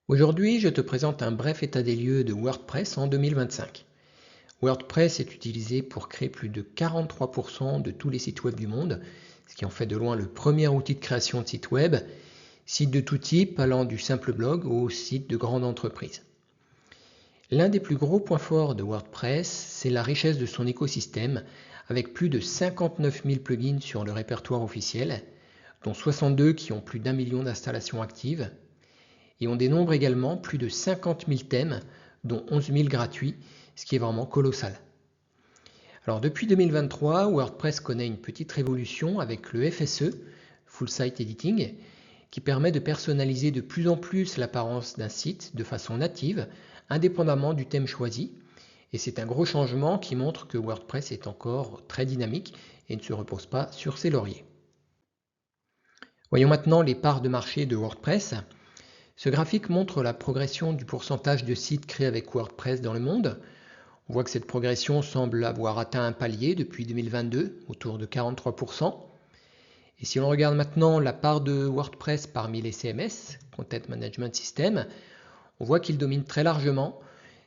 Aujourd'hui, je te présente un bref état des lieux de WordPress en 2025. WordPress est utilisé pour créer plus de 43% de tous les sites web du monde, ce qui en fait de loin le premier outil de création de sites web, sites de tout type allant du simple blog au site de grande entreprise. L'un des plus gros points forts de WordPress, c'est la richesse de son écosystème, avec plus de 59 000 plugins sur le répertoire officiel, dont 62 qui ont plus d'1 million d'installations actives. Et on dénombre également plus de 50 000 thèmes, dont 11 000 gratuits, ce qui est vraiment colossal. Alors depuis 2023, WordPress connaît une petite révolution avec le FSE, Full Site Editing, qui permet de personnaliser de plus en plus l'apparence d'un site de façon native, indépendamment du thème choisi. Et c'est un gros changement qui montre que WordPress est encore très dynamique et ne se repose pas sur ses lauriers. Voyons maintenant les parts de marché de WordPress. Ce graphique montre la progression du pourcentage de sites créés avec WordPress dans le monde. On voit que cette progression semble avoir atteint un palier depuis 2022, autour de 43%. Et si on regarde maintenant la part de WordPress parmi les CMS, Content Management System, on voit qu'il domine très largement.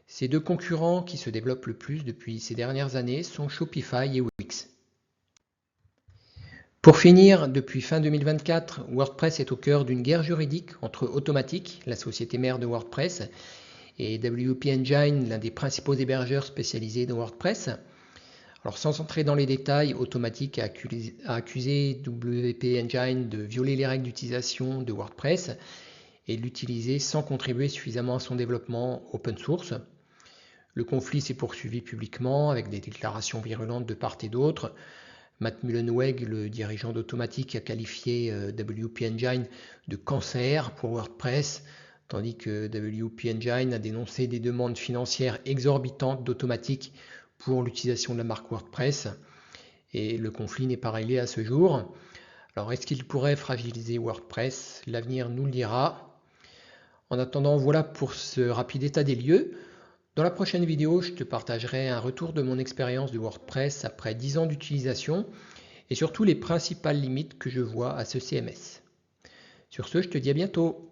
Ces deux concurrents qui se développent le plus depuis ces dernières années sont Shopify et Wix. Pour finir, depuis fin 2024, WordPress est au cœur d'une guerre juridique entre Automattic, la société mère de WordPress, et WP Engine, l'un des principaux hébergeurs spécialisés dans WordPress. Alors sans entrer dans les détails, Automattic a accusé WP Engine de violer les règles d'utilisation de WordPress et de l'utiliser sans contribuer suffisamment à son développement open source. Le conflit s'est poursuivi publiquement avec des déclarations virulentes de part et d'autre. Matt Mullenweg, le dirigeant d'Automattic, a qualifié WP Engine de cancer pour WordPress, tandis que WP Engine a dénoncé des demandes financières exorbitantes d'Automattic pour l'utilisation de la marque WordPress. Et le conflit n'est pas réglé à ce jour. Alors, est-ce qu'il pourrait fragiliser WordPress? L'avenir nous le dira. En attendant, voilà pour ce rapide état des lieux. Dans la prochaine vidéo, je te partagerai un retour de mon expérience de WordPress après 10 ans d'utilisation et surtout les principales limites que je vois à ce CMS. Sur ce, je te dis à bientôt.